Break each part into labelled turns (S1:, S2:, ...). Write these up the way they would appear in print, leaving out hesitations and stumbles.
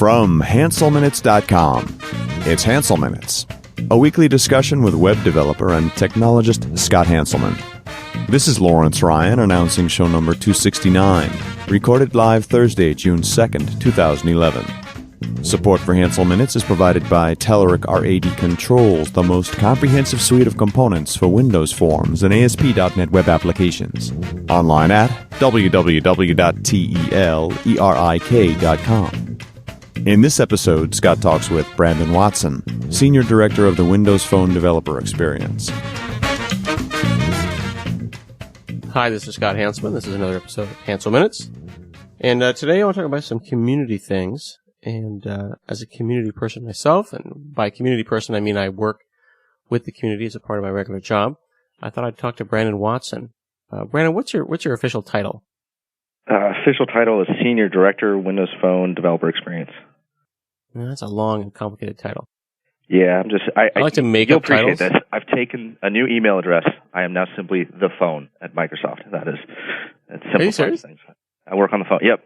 S1: From HanselMinutes.com, it's Hansel Minutes, a weekly discussion with web developer and technologist Scott Hanselman. This is Lawrence Ryan announcing show number 269, recorded live Thursday, June 2nd, 2011. Support for Hansel Minutes is provided by Telerik R80 Controls, the most comprehensive suite of components for Windows Forms and ASP.NET web applications. Online at www.telerik.com. In this episode, Scott talks with Brandon Watson, Senior Director of the Windows Phone Developer Experience.
S2: Hi, this is Scott Hanselman. This is another episode of Hansel Minutes. And today I want to talk about some community things. And as a community person myself, and by community person I mean I work with the community as a part of my regular job, I thought I'd talk to Brandon Watson. Brandon, what's your official title?
S3: Official title is Senior Director, Windows Phone Developer Experience.
S2: That's a long and complicated title.
S3: Yeah, I
S2: like to make
S3: you'll
S2: up titles.
S3: Appreciate this. I've taken a new email address. I am now simply the phone at Microsoft. It simplifies things. I work on the phone. Yep.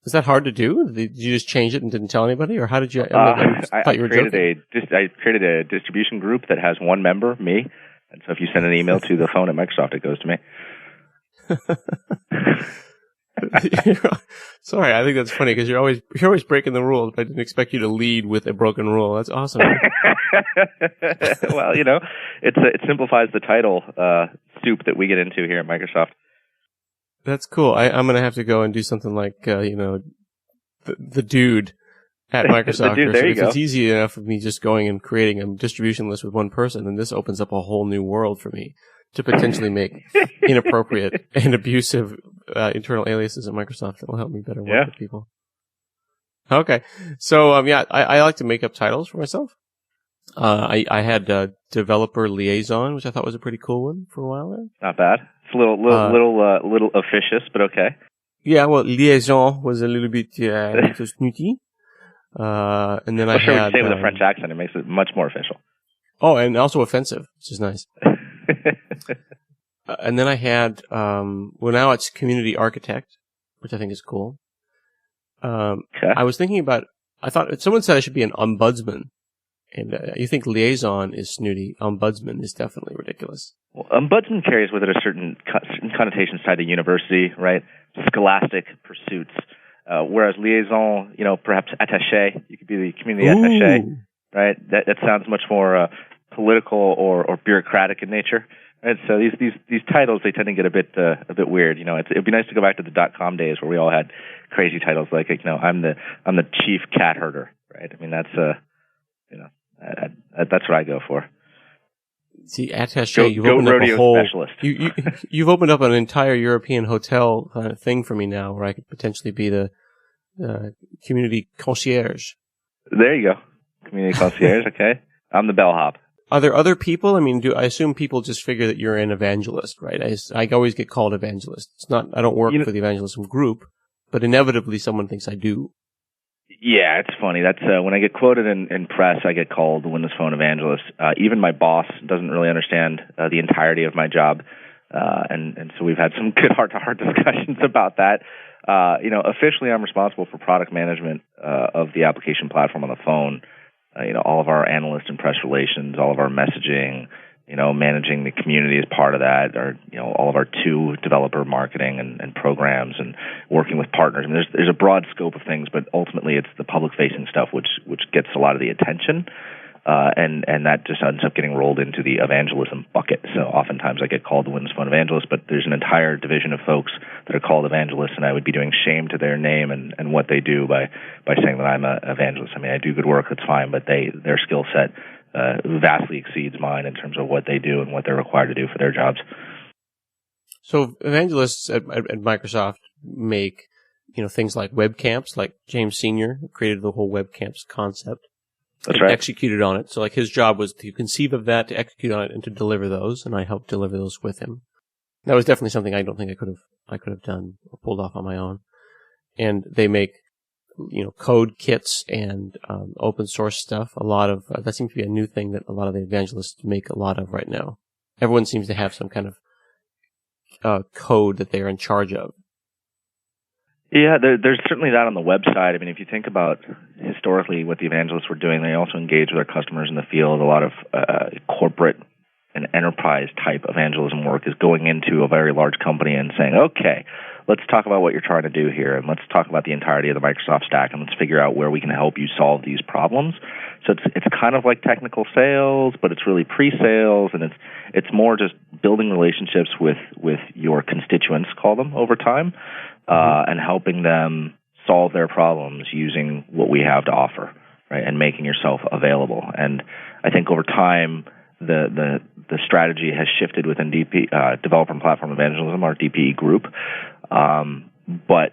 S2: Is that hard to do? Did you just change it and didn't tell anybody, or how did you?
S3: I created a distribution group that has one member, me, and so if you send an email to the phone at Microsoft, it goes to me.
S2: Sorry, I think that's funny because you're always breaking the rules. But I didn't expect you to lead with a broken rule. That's awesome.
S3: Well, it simplifies the title soup that we get into here at Microsoft.
S2: That's cool. I'm going to have to go and do something like, the dude at Microsoft.
S3: The dude, there you go.
S2: If it's easy enough of me just going and creating a distribution list with one person, then this opens up a whole new world for me to potentially make inappropriate and abusive internal aliases at Microsoft that will help me better work with people. Okay. So, I like to make up titles for myself. I had developer liaison, which I thought was a pretty cool one for a while there.
S3: Not bad. It's a little officious, but okay.
S2: Yeah, well, liaison was a little bit snooty. And then I
S3: sure
S2: had...
S3: say with a French accent, it makes it much more official.
S2: Oh, and also offensive, which is nice. And then I had, now it's community architect, which I think is cool.
S3: Okay.
S2: I was thinking about, I thought, someone said I should be an ombudsman. And you think liaison is snooty. Ombudsman is definitely ridiculous.
S3: Well, ombudsman carries with it a certain connotations tied to university, right? Scholastic pursuits. Whereas liaison, perhaps attaché. You could be the community attaché, right? That sounds much more political or bureaucratic in nature. Right? So these titles, they tend to get a bit weird. It'd be nice to go back to the .com days where we all had crazy titles like I'm the chief cat herder, right? I mean that's that's what I go for.
S2: See, attaché, you've opened up a whole
S3: specialist.
S2: You've opened up an entire European hotel kind of thing for me now, where I could potentially be the community concierge.
S3: There you go, community concierge. Okay, I'm the bellhop.
S2: Are there other people? I mean, I assume people just figure that you're an evangelist, right? I always get called evangelist. It's not. I don't work for the evangelism group, but inevitably someone thinks I do.
S3: Yeah, it's funny. That's when I get quoted in press, I get called the Windows Phone Evangelist. Even my boss doesn't really understand the entirety of my job, and so we've had some good heart-to-heart discussions about that. Officially, I'm responsible for product management of the application platform on the phone. All of our analyst and press relations, all of our messaging, managing the community as part of that, or all of our developer marketing and programs, and working with partners. And there's a broad scope of things, but ultimately it's the public-facing stuff which gets a lot of the attention, and that just ends up getting rolled into the evangelism bucket. So oftentimes I get called the Windows Phone Evangelist, but there's an entire division of folks that are called evangelists, and I would be doing shame to their name and what they do by saying that I'm an evangelist. I mean, I do good work, that's fine, but their skill set vastly exceeds mine in terms of what they do and what they're required to do for their jobs.
S2: So evangelists at Microsoft make, things like webcamps, like James Senior created the whole webcamps concept.
S3: That's right.
S2: Executed on it. So like his job was to conceive of that, to execute on it, and to deliver those, and I helped deliver those with him. That was definitely something I don't think I could have done or pulled off on my own. And they make code kits and open source stuff. A lot of that seems to be a new thing that a lot of the evangelists make a lot of right now. Everyone seems to have some kind of code that they are in charge of.
S3: Yeah, there's certainly that on the website. I mean, if you think about historically what the evangelists were doing, they also engage with their customers in the field. A lot of corporate and enterprise type evangelism work is going into a very large company and saying, okay, let's talk about what you're trying to do here, and let's talk about the entirety of the Microsoft stack, and let's figure out where we can help you solve these problems. So it's kind of like technical sales, but it's really pre-sales, and it's more just building relationships with your constituents, call them, over time, and helping them solve their problems using what we have to offer, right, and making yourself available. And I think over time, the strategy has shifted within Developer and Platform Evangelism, our DPE group. But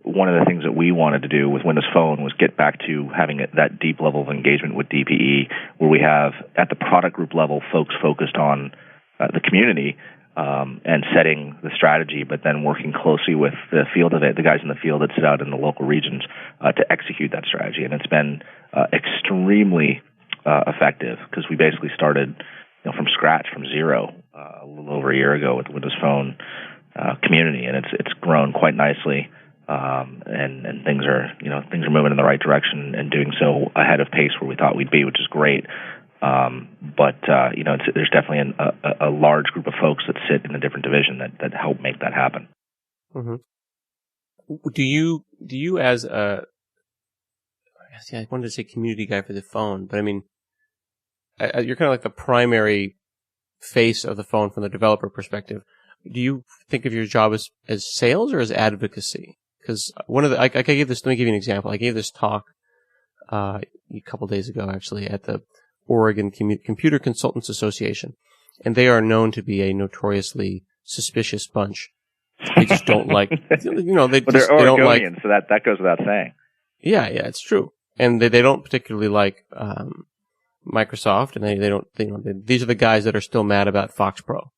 S3: one of the things that we wanted to do with Windows Phone was get back to having that deep level of engagement with DPE, where we have, at the product group level, folks focused on the community and setting the strategy, but then working closely with the guys in the field that sit out in the local regions to execute that strategy. And it's been extremely effective, because we basically started from scratch, from zero, a little over a year ago with the Windows Phone community, and it's grown quite nicely, and things are moving in the right direction and doing so ahead of pace where we thought we'd be, which is great. But there's definitely a large group of folks that sit in a different division that help make that happen.
S2: Mm-hmm. Do you as a, I wanted to say community guy for the phone, but I mean, you're kind of like the primary face of the phone from the developer perspective. Do you think of your job as sales or as advocacy? Because let me give you an example. I gave this talk a couple days ago, actually, at the Oregon Computer Consultants Association, and they are known to be a notoriously suspicious bunch. They just don't like, they
S3: they're
S2: don't like.
S3: So that goes without saying.
S2: Yeah, it's true, and they don't particularly like Microsoft, and these are the guys that are still mad about Fox Pro.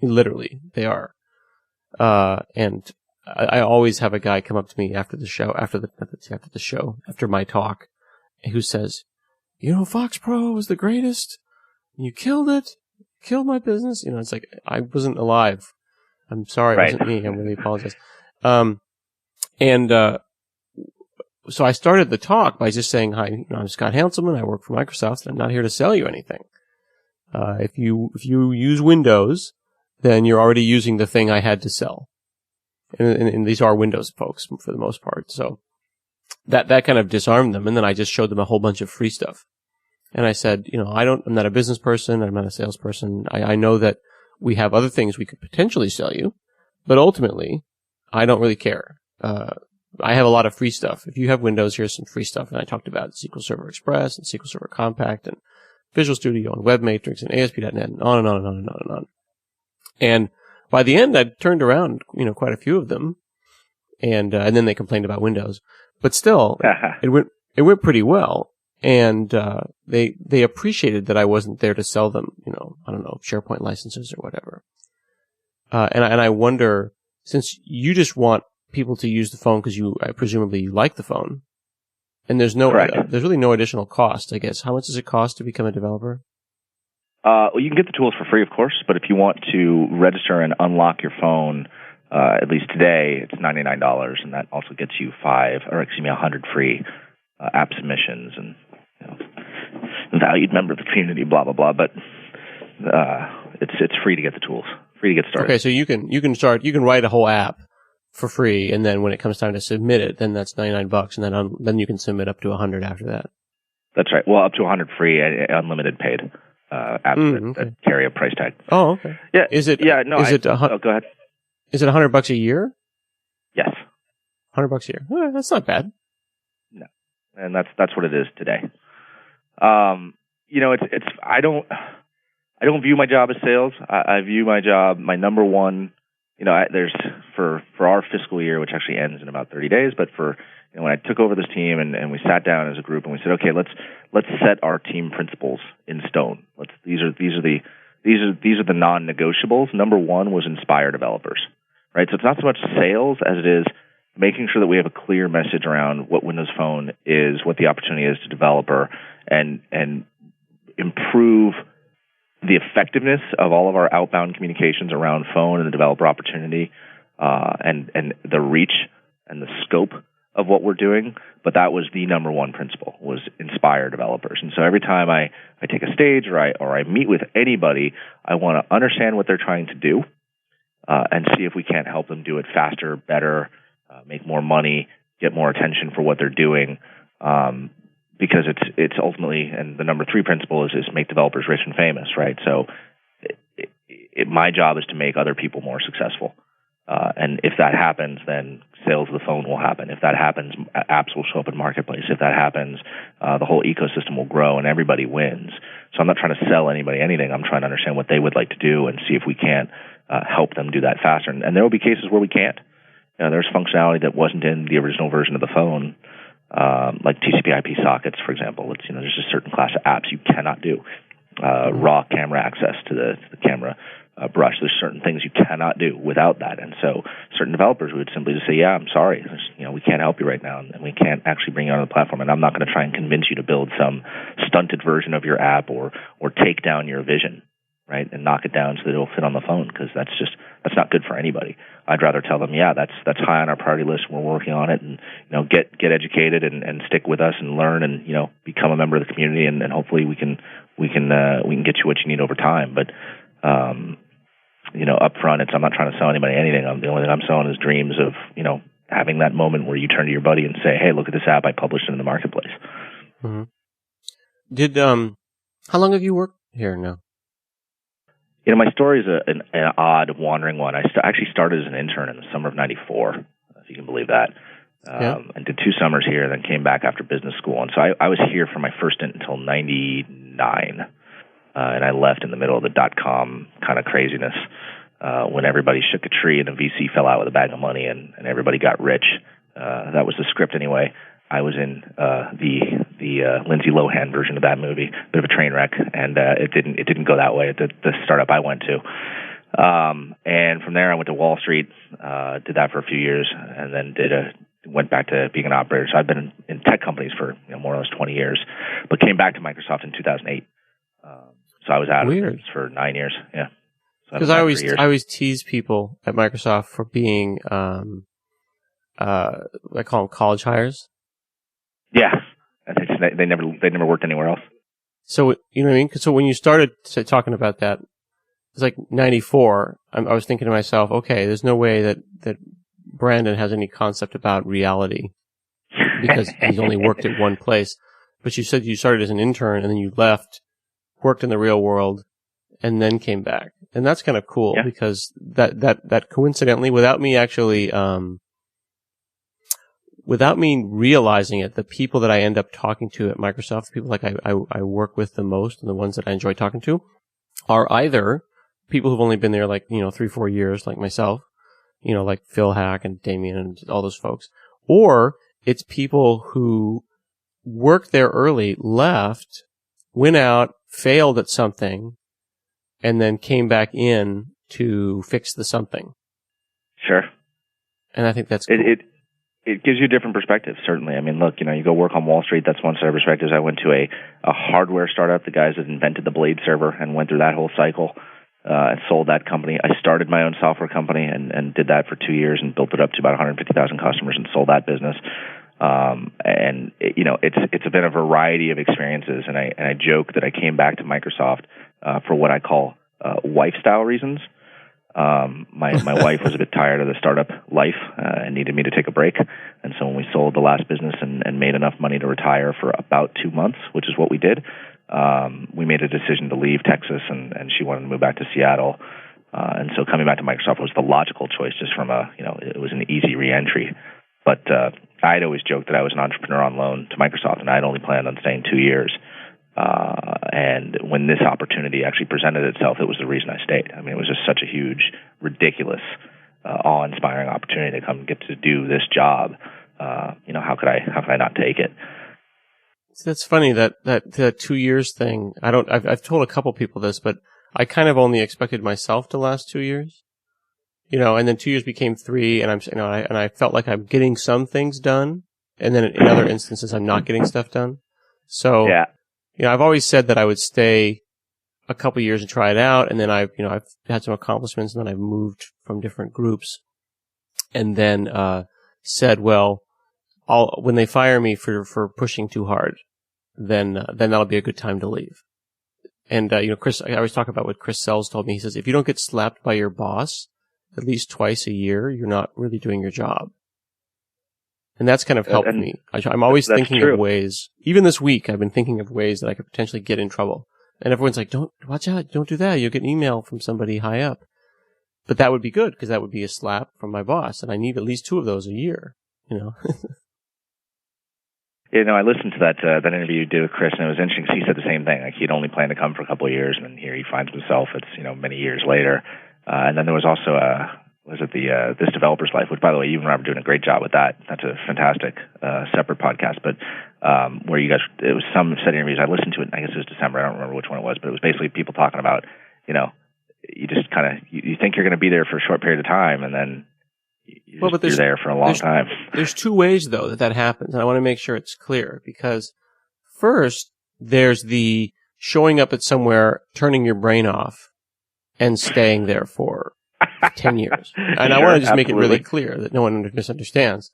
S2: Literally, they are. And I always have a guy come up to me after the show, after my talk, who says, Fox Pro was the greatest. You killed it. Killed my business. It's like, I wasn't alive. I'm sorry. Right. It wasn't me. I really apologize. So I started the talk by just saying, hi, I'm Scott Hanselman. I work for Microsoft, and I'm not here to sell you anything. If you use Windows, then you're already using the thing I had to sell. And these are Windows folks for the most part. So that kind of disarmed them. And then I just showed them a whole bunch of free stuff. And I said, I'm not a business person. I'm not a salesperson. I know that we have other things we could potentially sell you, but ultimately I don't really care. I have a lot of free stuff. If you have Windows, here's some free stuff. And I talked about SQL Server Express and SQL Server Compact and Visual Studio and WebMatrix and ASP.NET and on and on and on and on and on. And by the end, I turned around, quite a few of them, and then they complained about Windows. But still, it went pretty well, and they appreciated that I wasn't there to sell them, SharePoint licenses or whatever. And I wonder, since you just want people to use the phone because presumably you like the phone, and there's really no additional cost, I guess. How much does it cost to become a developer?
S3: Well, you can get the tools for free, of course, but if you want to register and unlock your phone, at least today, it's $99, and that also gets you 100 free app submissions and valued member of the community, blah blah blah. But it's free to get the tools, free to get started.
S2: Okay, so you can write a whole app for free, and then when it comes time to submit it, then that's $99, and then you can submit up to 100 after that.
S3: That's right. Well, up to 100 free, unlimited paid apps that carry a price tag.
S2: Oh, okay.
S3: Yeah.
S2: Is it?
S3: Yeah. No.
S2: Go ahead. Is it $100 a year?
S3: Yes.
S2: $100 a year. Well, that's not bad.
S3: No, and that's what it is today. It's I don't view my job as sales. I view my job, my number one. There's for our fiscal year, which actually ends in about 30 days, but when I took over this team and we sat down as a group and we said, okay, let's set our team principles in stone. These are the non-negotiables. Number one was inspire developers, right? So it's not so much sales as it is making sure that we have a clear message around what Windows Phone is, what the opportunity is to developer, and improve the effectiveness of all of our outbound communications around phone and the developer opportunity, and the reach and the scope of what we're doing, but that was the number one principle, was inspire developers. And so every time I take a stage or I meet with anybody, I want to understand what they're trying to do and see if we can't help them do it faster, better, make more money, get more attention for what they're doing. Because it's ultimately, and the number 3 principle is make developers rich and famous, right? So my job is to make other people more successful. And if that happens, then sales of the phone will happen. If that happens, apps will show up in Marketplace. If that happens, the whole ecosystem will grow and everybody wins. So I'm not trying to sell anybody anything. I'm trying to understand what they would like to do and see if we can't help them do that faster. And there will be cases where we can't. There's functionality that wasn't in the original version of the phone, like TCP/IP sockets, for example. There's a certain class of apps you cannot do. Raw camera access to the camera brush. There's certain things you cannot do without that. And so certain developers would simply just say, yeah, I'm sorry. We can't help you right now, and we can't actually bring you on the platform. And I'm not going to try and convince you to build some stunted version of your app or take down your vision, right, and knock it down so that it'll fit on the phone, because that's not good for anybody. I'd rather tell them, yeah, that's high on our priority list. We're working on it, and get educated and stick with us and learn and become a member of the community, and hopefully we can get you what you need over time. But up front, I'm not trying to sell anybody anything. The only thing I'm selling is dreams of having that moment where you turn to your buddy and say, hey, look at this app I published in the Marketplace.
S2: Mm-hmm. Did how long have you worked here now?
S3: My story is an odd, wandering one. I actually started as an intern in the summer of '94, if you can believe that, and did 2 summers here, and then came back after business school. And so I was here for my first stint until '99, and I left in the middle of the .com kind of craziness when everybody shook a tree and a VC fell out with a bag of money and everybody got rich. That was the script anyway. I was in the Lindsay Lohan version of that movie, bit of a train wreck, and it didn't go that way at the startup I went to. And from there, I went to Wall Street, did that for a few years, and then went back to being an operator. So I've been in tech companies for more or less 20 years, but came back to Microsoft in 2008. So I was out of business for 9 years. Yeah,
S2: because I always tease people at Microsoft for being I call them college hires.
S3: Yeah, they never worked anywhere else.
S2: So you know what I mean? So when you started talking about that, it's like '94. I was thinking to myself, okay, there's no way that Brandon has any concept about reality because he's only worked at one place. But you said you started as an intern and then you left, worked in the real world, and then came back, and that's kind of cool because that coincidentally, without me actually. Without me realizing it, the people that I end up talking to at Microsoft, the people like I work with the most and the ones that I enjoy talking to, are either people who've only been there 3-4 years, like myself, like Phil Hack and Damien and all those folks, or it's people who worked there early, left, went out, failed at something, and then came back in to fix the something.
S3: Sure.
S2: And I think that's cool.
S3: It gives you a different perspective, certainly. I mean, look, you go work on Wall Street, that's one set of perspectives. I went to a hardware startup, the guys that invented the Blade server, and went through that whole cycle and sold that company. I started my own software company and did that for 2 years and built it up to about 150,000 customers and sold that business. It's been a variety of experiences, and I joke that I came back to Microsoft for what I call wife-style reasons. My wife was a bit tired of the startup life and needed me to take a break. And so when we sold the last business and made enough money to retire for about 2 months, which is what we did, we made a decision to leave Texas, and she wanted to move back to Seattle. And so coming back to Microsoft was the logical choice, just from it was an easy reentry. But I'd always joked that I was an entrepreneur on loan to Microsoft, and I'd only planned on staying 2 years. And when this opportunity actually presented itself, it was the reason I stayed. I mean, it was just such a huge, ridiculous, awe-inspiring opportunity to come get to do this job. How could I not take it?
S2: That's funny that 2 years thing. I've told a couple people this, but I kind of only expected myself to last 2 years. And then 2 years became 3, and I felt like I'm getting some things done, and then in other instances I'm not getting stuff done. So
S3: yeah.
S2: I've always said that I would stay a couple years and try it out, and then I've had some accomplishments, and then I've moved from different groups, and then said, well, when they fire me for pushing too hard, then that'll be a good time to leave. And, Chris, I always talk about what Chris Sells told me. He says, if you don't get slapped by your boss at least twice a year, you're not really doing your job. And that's kind of helped me. I'm always thinking of ways, even this week, I've been thinking of ways that I could potentially get in trouble. And everyone's like, watch out, don't do that. You'll get an email from somebody high up. But that would be good, because that would be a slap from my boss. And I need at least 2 of those a year,
S3: I listened to that interview you did with Chris, and it was interesting because he said the same thing. Like, he'd only planned to come for a couple of years, and then here he finds himself. It's many years later. And then there was also This Developer's Life, which, by the way, you and Rob are doing a great job with that. That's a fantastic separate podcast. But where you guys, it was some set interviews. I listened to it. I guess it was December. I don't remember which one it was, but it was basically people talking about, you just kind of you think you're going to be there for a short period of time, and then you're there for a long time.
S2: There's 2 ways, though, that happens, and I want to make sure it's clear, because first, there's the showing up at somewhere, turning your brain off, and staying there for 10 years. And I want to just make it really clear that no one misunderstands.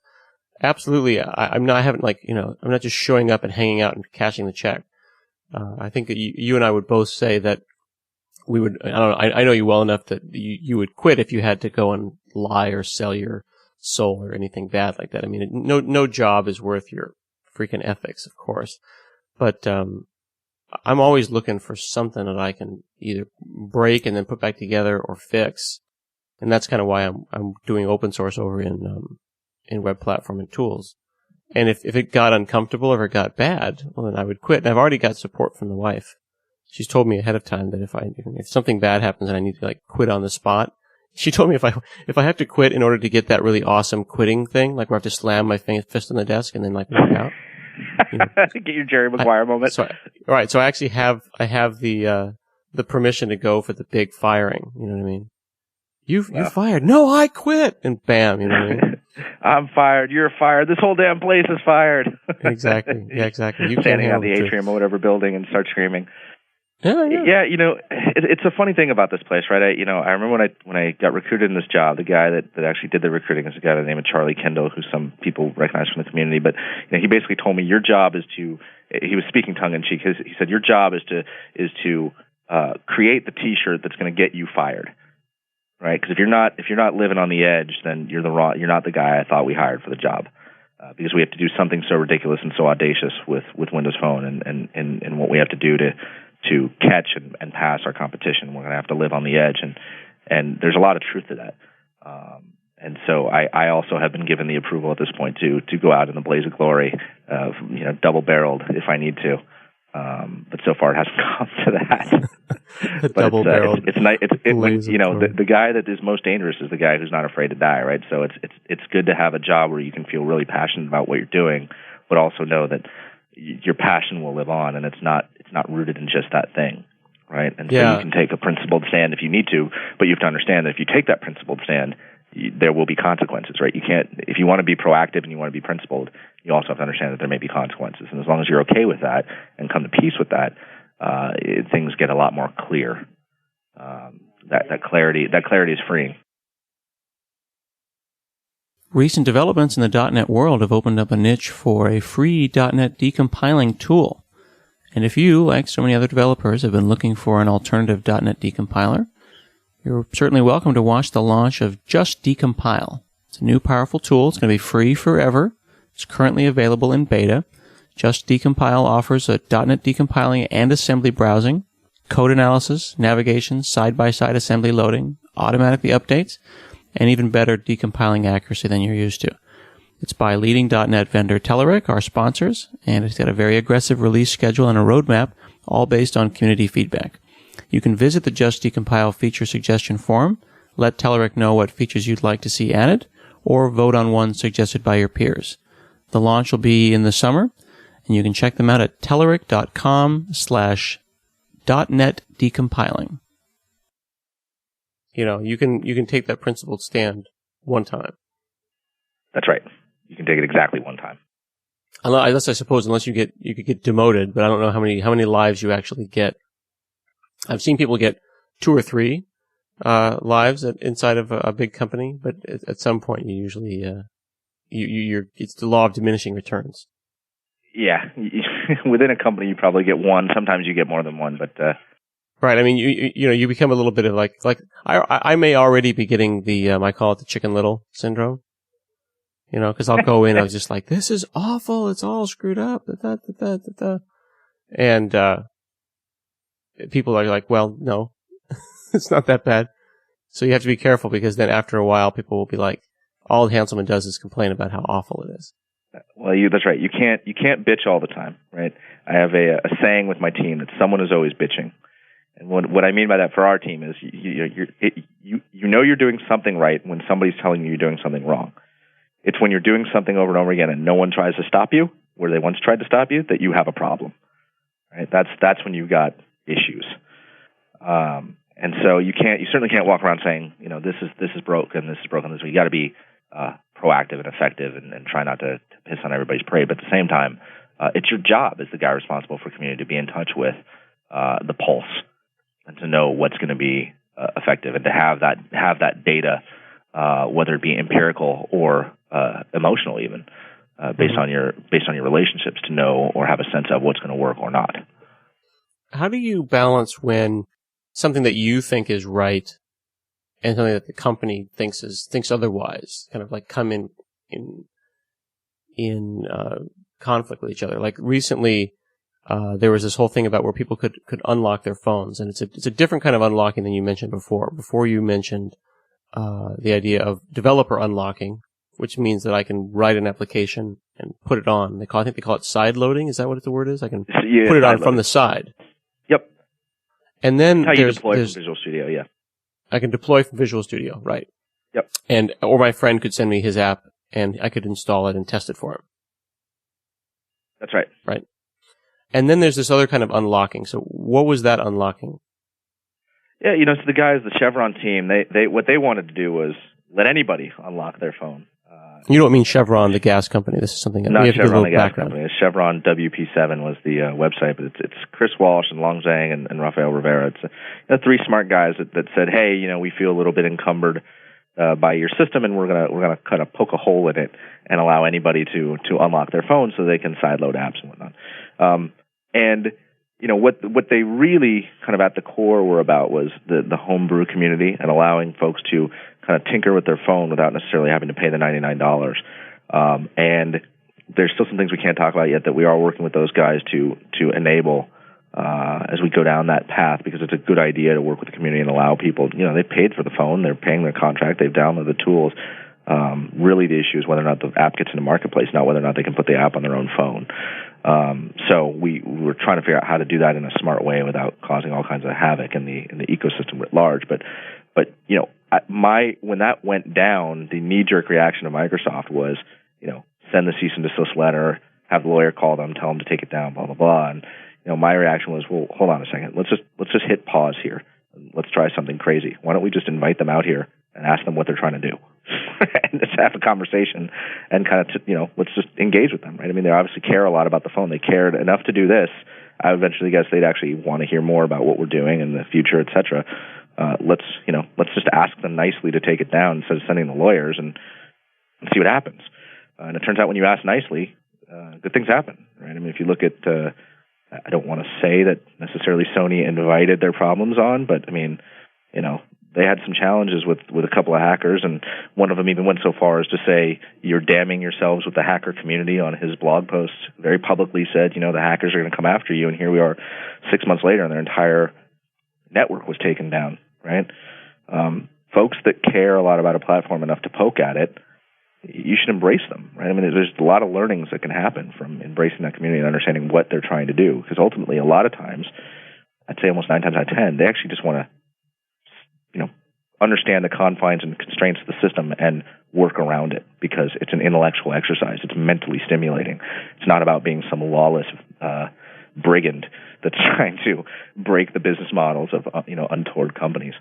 S2: Absolutely, I'm not just showing up and hanging out and cashing the check. I think that you and I would both say that we would, I know you well enough that you would quit if you had to go and lie or sell your soul or anything bad like that. I mean, no job is worth your freaking ethics, of course. But, I'm always looking for something that I can either break and then put back together or fix. And that's kind of why I'm doing open source over in web platform and tools. And if it got uncomfortable or if it got bad, well, then I would quit. And I've already got support from the wife. She's told me ahead of time that if something bad happens and I need to quit on the spot, she told me if I have to quit in order to get that really awesome quitting thing, where I have to slam my fist on the desk and then walk out.
S3: Get your Jerry Maguire moment.
S2: So I actually have the permission to go for the big firing. You know what I mean? You fired. No, I quit. And bam, you know what I mean?
S3: I'm fired. You're fired. This whole damn place is fired.
S2: Exactly. Yeah, exactly. You
S3: standing on the atrium or whatever building and start screaming.
S2: Yeah.
S3: It's a funny thing about this place, right? I remember when I got recruited in this job, the guy that actually did the recruiting is a guy by the name of Charlie Kendall, who some people recognize from the community. But he basically told me, your job is to. He was speaking tongue in cheek. He said, your job is to create the T-shirt that's going to get you fired, right? Because if you're not living on the edge, then you're not the guy I thought we hired for the job. Because we have to do something so ridiculous and so audacious with Windows Phone and what we have to do to catch and pass our competition. We're going to have to live on the edge, and there's a lot of truth to that. And so I also have been given the approval at this point to go out in the blaze of glory, double-barreled if I need to. But so far it hasn't come to that.
S2: Double-barreled.
S3: It's nice. The guy that is most dangerous is the guy who's not afraid to die, right? So it's good to have a job where you can feel really passionate about what you're doing, but also know that your passion will live on, and it's not rooted in just that thing, right? And so you can take a principled stand if you need to, but you have to understand that if you take that principled stand, there will be consequences, right? You can't, if you want to be proactive and you want to be principled, you also have to understand that there may be consequences. And as long as you're okay with that and come to peace with that, things get a lot more clear. That clarity is freeing.
S2: Recent developments in the .NET world have opened up a niche for a free .NET decompiling tool. And if you, like so many other developers, have been looking for an alternative .NET decompiler, you're certainly welcome to watch the launch of Just Decompile. It's a new powerful tool. It's going to be free forever. It's currently available in beta. Just Decompile offers a .NET decompiling and assembly browsing, code analysis, navigation, side-by-side assembly loading, automatically updates, and even better decompiling accuracy than you're used to. It's by leading .NET vendor Telerik, our sponsors, and it's got a very aggressive release schedule and a roadmap, all based on community feedback. You can visit the Just Decompile feature suggestion forum, let Telerik know what features you'd like to see added, or vote on one suggested by your peers. The launch will be in the summer, and you can check them out at telerik.com/.net decompiling. You can take that principled stand one time.
S3: That's right. You can take it exactly one time.
S2: Unless you could get demoted, but I don't know how many lives you actually get. I've seen people get 2 or 3 lives inside of a big company, but at some point you it's the law of diminishing returns.
S3: Yeah, within a company you probably get one. Sometimes you get more than one, but
S2: right. I mean, you become a little bit of like I may already be getting the I call it the Chicken Little syndrome. Because I'll go in, I was just like, this is awful. It's all screwed up. And people are like, well, no, it's not that bad. So you have to be careful, because then after a while, people will be like, all Hanselman does is complain about how awful it is.
S3: Well, that's right. You can't bitch all the time, right? I have a saying with my team that someone is always bitching, and what I mean by that for our team is you know you're doing something right when somebody's telling you you're doing something wrong. It's when you're doing something over and over again and no one tries to stop you where they once tried to stop you that you have a problem, right? That's when you've got issues. And so you certainly can't walk around saying, this is broken, this is broken, this. You got to be proactive and effective and try not to piss on everybody's parade. But at the same time, it's your job as the guy responsible for community to be in touch with the pulse and to know what's going to be effective, and to have that data, whether it be empirical or emotional, even based on your relationships, to know or have a sense of what's going to work or not.
S2: How do you balance when something that you think is right and something that the company thinks otherwise, kind of like come in conflict with each other? Like recently, there was this whole thing about where people could unlock their phones, and it's a different kind of unlocking than you mentioned before. Before you mentioned the idea of developer unlocking, which means that I can write an application and put it on. I think they call it side loading. Is that what the word is? I can put it on from the side.
S3: Yep.
S2: And then
S3: how you deploy from Visual Studio, yeah.
S2: I can deploy from Visual Studio, right?
S3: Yep.
S2: Or my friend could send me his app, and I could install it and test it for him.
S3: That's right.
S2: Right. And then there's this other kind of unlocking. So what was that unlocking?
S3: Yeah, so the guys, the Chevron team, they what they wanted to do was let anybody unlock their phone.
S2: You don't mean Chevron, the gas company. This is something that
S3: not
S2: we have
S3: Chevron,
S2: to
S3: the gas company. It's Chevron WP7 was the website, but it's Chris Walsh and Long Zhang and Rafael Rivera. It's three smart guys that said, hey, we feel a little bit encumbered by your system, and we're gonna kind of poke a hole in it and allow anybody to unlock their phone so they can sideload apps and whatnot. And what they really kind of at the core were about was the homebrew community and allowing folks to kind of tinker with their phone without necessarily having to pay the $99. And there's still some things we can't talk about yet that we are working with those guys to enable as we go down that path, because it's a good idea to work with the community and allow people, they paid for the phone, they're paying their contract, they've downloaded the tools. Really the issue is whether or not the app gets in the marketplace, not whether or not they can put the app on their own phone. So we're trying to figure out how to do that in a smart way without causing all kinds of havoc in the ecosystem writ large. But when that went down, the knee-jerk reaction of Microsoft was, send the cease and desist letter, have the lawyer call them, tell them to take it down, blah blah blah. And my reaction was, well, hold on a second, let's just hit pause here. Let's try something crazy. Why don't we just invite them out here and ask them what they're trying to do, and just have a conversation and kind of let's just engage with them, right? I mean, they obviously care a lot about the phone. They cared enough to do this. I eventually guess they'd actually want to hear more about what we're doing in the future, et cetera. Let's just ask them nicely to take it down instead of sending the lawyers and see what happens. And it turns out when you ask nicely, good things happen, right? I mean, if you look at, I don't want to say that necessarily Sony invited their problems on, but I mean, they had some challenges with a couple of hackers, and one of them even went so far as to say, you're damning yourselves with the hacker community on his blog post. Very publicly said, the hackers are going to come after you, and here we are 6 months later, and their entire network was taken down, right? Folks that care a lot about a platform enough to poke at it, you should embrace them, right? I mean, there's a lot of learnings that can happen from embracing that community and understanding what they're trying to do, because ultimately, a lot of times, I'd say almost 9 times out of 10, they actually just want to understand the confines and constraints of the system and work around it, because it's an intellectual exercise. It's mentally stimulating. It's not about being some lawless brigand that's trying to break the business models of untoward companies.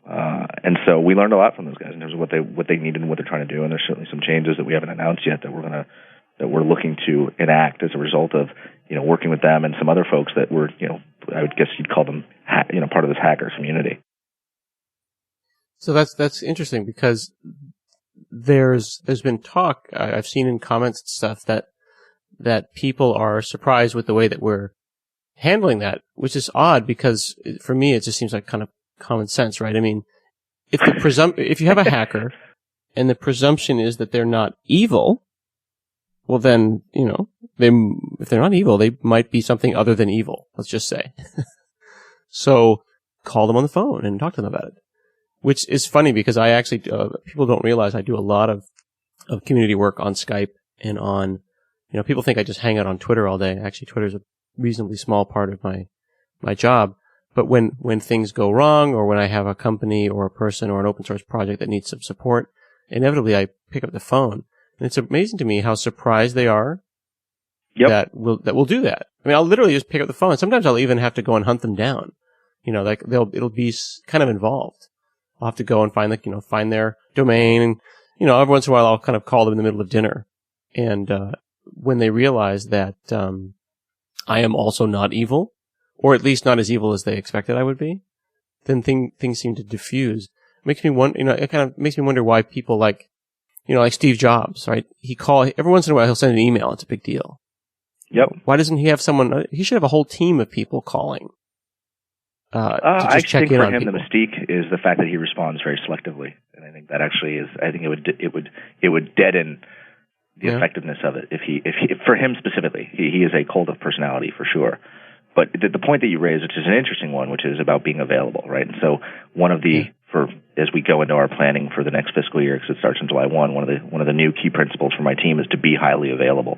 S3: And so we learned a lot from those guys in terms of what they needed and what they're trying to do. And there's certainly some changes that we haven't announced yet that we're looking to enact as a result of working with them and some other folks that were I would guess you'd call them part of this hacker community.
S2: So that's interesting, because there's been talk I've seen in comments and stuff that people are surprised with the way that we're handling that, which is odd because for me it just seems like kind of common sense, right? I mean, if you have a hacker and the presumption is that they're not evil, well then, if they're not evil, they might be something other than evil, let's just say. So call them on the phone and talk to them about it. Which is funny because I actually, people don't realize I do a lot of community work on Skype and on, people think I just hang out on Twitter all day. Actually, Twitter is a reasonably small part of my job. But when things go wrong or when I have a company or a person or an open source project that needs some support, inevitably I pick up the phone. And it's amazing to me how surprised they are that we'll do that. I mean, I'll literally just pick up the phone. Sometimes I'll even have to go and hunt them down. Like it'll be kind of involved. I'll have to go and find their domain, and every once in a while I'll kind of call them in the middle of dinner. And when they realize that I am also not evil, or at least not as evil as they expected I would be, then things seem to diffuse. It kind of makes me wonder why people like Steve Jobs, right? Every once in a while he'll send an email. It's a big deal.
S3: Yep.
S2: Why doesn't he have someone? He should have a whole team of people calling.
S3: I think for him
S2: people.
S3: the mystique is the fact that he responds very selectively, and I think that actually is. I think it would deaden the effectiveness of it if for him specifically. He is a cult of personality for sure. But the point that you raised, which is an interesting one, which is about being available, right? And so one of the as we go into our planning for the next fiscal year, because it starts on July 1, one of the new key principles for my team is to be highly available.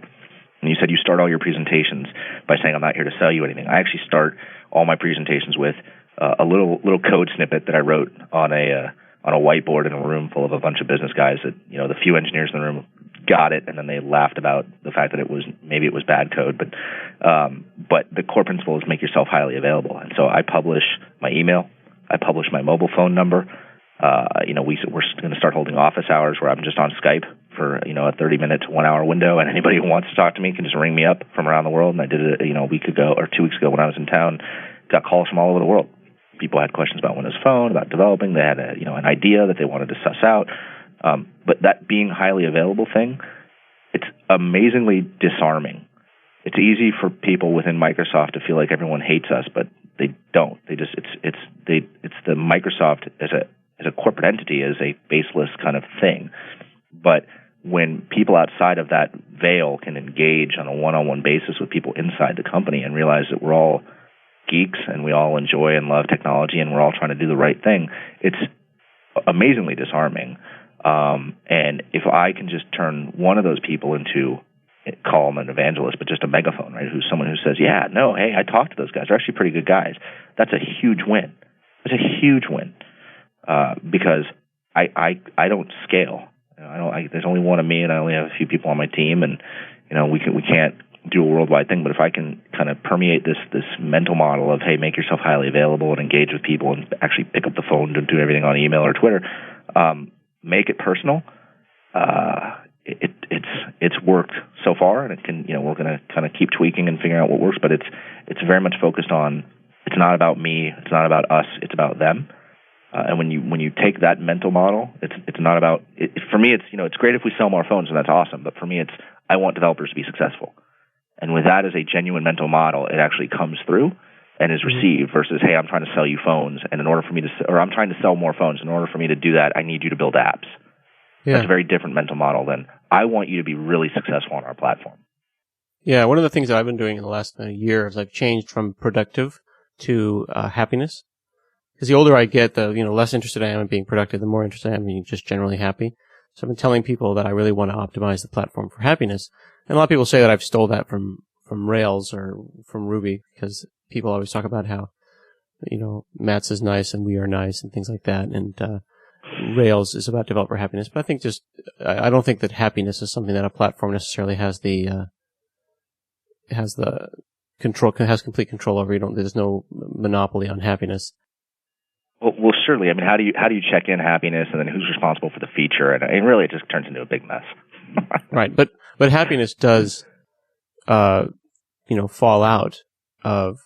S3: And you said you start all your presentations by saying, I'm not here to sell you anything. I actually start all my presentations with a little code snippet that I wrote on a whiteboard in a room full of a bunch of business guys that, the few engineers in the room got it, and then they laughed about the fact that it was bad code. But the core principle is make yourself highly available. And so I publish my email. I publish my mobile phone number. We're going to start holding office hours where I'm just on Skype for, a 30-minute to 1 hour window, and anybody who wants to talk to me can just ring me up from around the world. And I did it, a week ago or 2 weeks ago when I was in town. Got calls from all over the world. People had questions about Windows Phone, about developing. They had an idea that they wanted to suss out. But that being highly available thing, it's amazingly disarming. It's easy for people within Microsoft to feel like everyone hates us, but they don't. They just it's the Microsoft as a corporate entity is a faceless kind of thing. But when people outside of that veil can engage on a one-on-one basis with people inside the company and realize that we're all geeks and we all enjoy and love technology and we're all trying to do the right thing, it's amazingly disarming. And if I can just turn one of those people into, call them an evangelist, but just a megaphone, right? Who's someone who says, hey, I talked to those guys. They're actually pretty good guys. That's a huge win. It's a huge win. Because I don't scale. There's only one of me, and I only have a few people on my team, and we can't do a worldwide thing. But if I can kind of permeate this mental model of, hey, make yourself highly available and engage with people and actually pick up the phone to do everything on email or Twitter, make it personal. It's worked so far, and it can. We're going to kind of keep tweaking and figuring out what works. But it's very much focused on. It's not about me. It's not about us. It's about them. And when you take that mental model, it's not about. For me, it's great if we sell more phones, and that's awesome. But for me, I want developers to be successful. And with that as a genuine mental model, it actually comes through and is received versus, hey, I'm trying to sell you phones, and in order for me to, or I'm trying to sell more phones. In order for me to do that, I need you to build apps. Yeah. That's a very different mental model than I want you to be really successful on our platform.
S2: Yeah, one of the things that I've been doing in the last year is I've changed from productive to happiness. Because the older I get, the less interested I am in being productive, the more interested I am in being just generally happy. So I've been telling people that I really want to optimize the platform for happiness. And a lot of people say that I've stole that from Rails or from Ruby, because people always talk about how, Mats is nice and we are nice and things like that. And Rails is about developer happiness. But I think I don't think that happiness is something that a platform necessarily has complete control over. There's no monopoly on happiness.
S3: Well, surely. I mean, how do you check in happiness, and then who's responsible for the feature? And really, it just turns into a big mess.
S2: Right, but happiness does, fall out of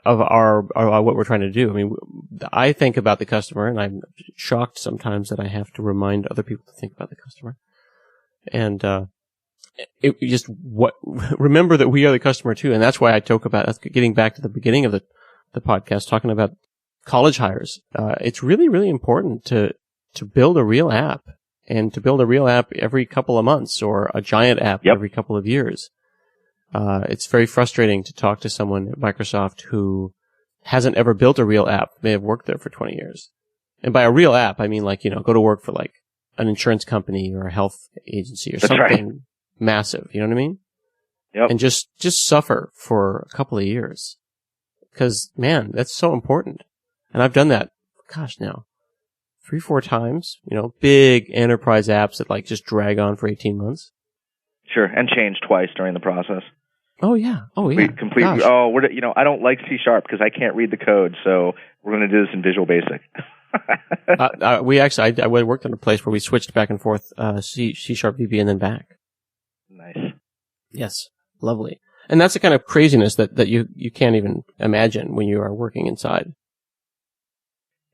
S2: our what we're trying to do. I mean, I think about the customer, and I'm shocked sometimes that I have to remind other people to think about the customer. And remember that we are the customer too, and that's why I talk about, getting back to the beginning of the podcast, talking about college hires. It's really, really important to build a real app, and to build a real app every couple of months, or a giant app every couple of years. It's very frustrating to talk to someone at Microsoft who hasn't ever built a real app, may have worked there for 20 years. And by a real app, I mean go to work for like an insurance company or a health agency or something massive. You know what I mean? Yep. And just suffer for a couple of years. Because, man, that's so important. And I've done that, now 3-4 times, big enterprise apps that like just drag on for 18 months.
S3: Sure. And change twice during the process.
S2: Oh yeah.
S3: Complete. Oh, I don't like C# because I can't read the code, so we're going to do this in Visual Basic.
S2: I worked on a place where we switched back and forth, C# VB and then back.
S3: Nice.
S2: Yes. Lovely. And that's the kind of craziness that you can't even imagine when you are working inside.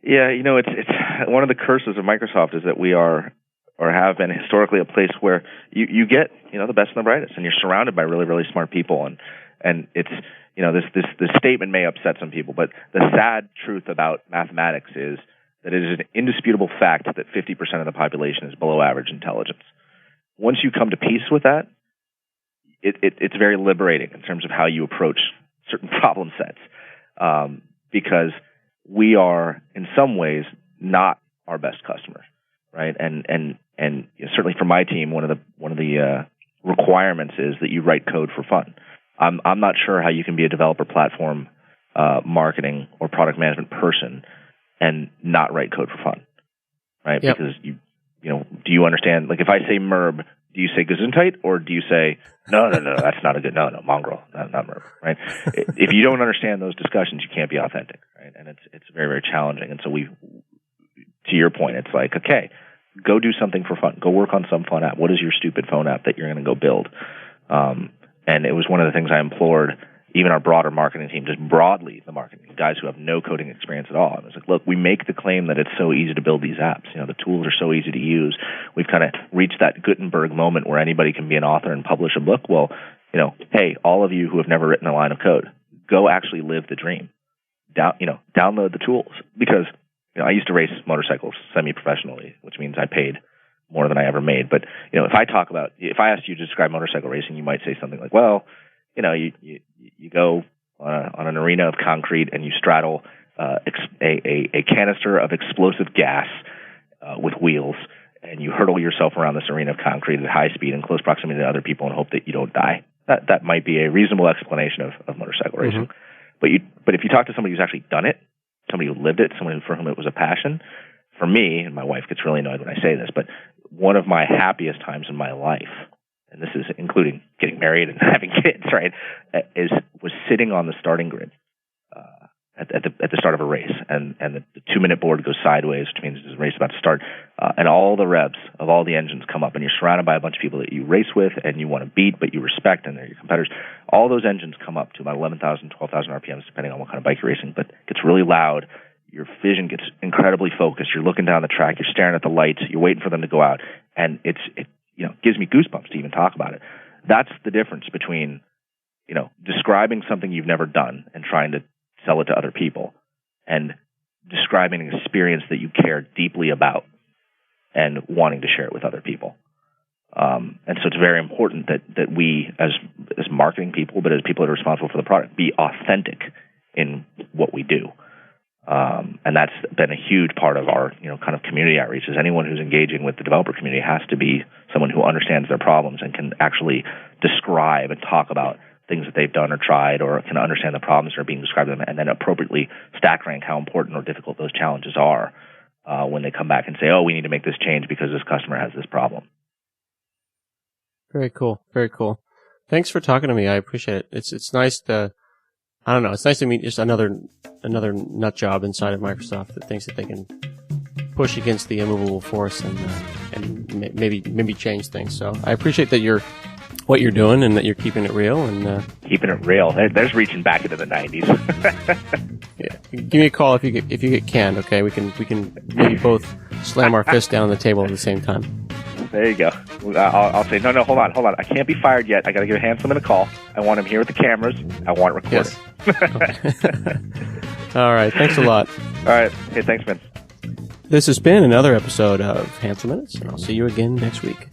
S3: Yeah, it's one of the curses of Microsoft is that we are, or have been historically, a place where you get, the best and the brightest, and you're surrounded by really, really smart people. And it's, this statement may upset some people, but the sad truth about mathematics is that it is an indisputable fact that 50% of the population is below average intelligence. Once you come to peace with that, it's very liberating in terms of how you approach certain problem sets, because we are, in some ways, not our best customers, right? And certainly for my team, one of the requirements is that you write code for fun. I'm not sure how you can be a developer platform marketing or product management person and not write code for fun, right? Yep. Because do you understand? Like if I say MERB, do you say Gesundheit, or do you say no, that's not a good mongrel, not MERB, right? If you don't understand those discussions, you can't be authentic, right? And it's very, very challenging. And so to your point, it's like, okay, go do something for fun. Go work on some fun app. What is your stupid phone app that you're going to go build? And it was one of the things I implored even our broader marketing team, just broadly the marketing guys who have no coding experience at all. And it's like, look, we make the claim that it's so easy to build these apps. The tools are so easy to use. We've kind of reached that Gutenberg moment where anybody can be an author and publish a book. Well, hey, all of you who have never written a line of code, go actually live the dream. Download the tools, because I used to race motorcycles semi-professionally, which means I paid more than I ever made. But if I asked you to describe motorcycle racing, you might say something like, well, you go on an arena of concrete and you straddle a canister of explosive gas with wheels, and you hurtle yourself around this arena of concrete at high speed in close proximity to other people and hope that you don't die. That might be a reasonable explanation of motorcycle racing. But if you talk to somebody who's actually done it, somebody who lived it, someone for whom it was a passion, for me, and my wife gets really annoyed when I say this, but one of my happiest times in my life, and this is including getting married and having kids, right, was sitting on the starting grid at the start of a race, and the 2-minute board goes sideways, which means there's a race about to start, and all the revs of all the engines come up, and you're surrounded by a bunch of people that you race with and you want to beat, but you respect, and they're your competitors. All those engines come up to about 11,000, 12,000 RPMs, depending on what kind of bike you're racing, but it gets really loud. Your vision gets incredibly focused. You're looking down the track. You're staring at the lights. You're waiting for them to go out, and it gives me goosebumps to even talk about it. That's the difference between describing something you've never done and trying to sell it to other people, and describing an experience that you care deeply about and wanting to share it with other people. And so it's very important that we, as marketing people, but as people that are responsible for the product, be authentic in what we do. And that's been a huge part of our, kind of community outreach, is anyone who's engaging with the developer community has to be someone who understands their problems and can actually describe and talk about things that they've done or tried, or can understand the problems that are being described to them, and then appropriately stack rank how important or difficult those challenges are when they come back and say, oh, we need to make this change because this customer has this problem.
S2: Very cool. Very cool. Thanks for talking to me. I appreciate it. It's nice to, I don't know, it's nice to meet just another nut job inside of Microsoft that thinks that they can push against the immovable force and maybe change things. So I appreciate that what you're doing and that you're keeping it real and
S3: keeping it real. There's reaching back into the 90s.
S2: Yeah. Give me a call if you get canned. Okay, we can maybe both slam our fists down on the table at the same time.
S3: There you go. I'll say, no, hold on. I can't be fired yet. I got to give Hanselman a call. I want him here with the cameras. I want it recorded.
S2: Yes. All right. Thanks a lot.
S3: All right. Hey, thanks, man.
S2: This has been another episode of Hansel Minutes, and I'll see you again next week.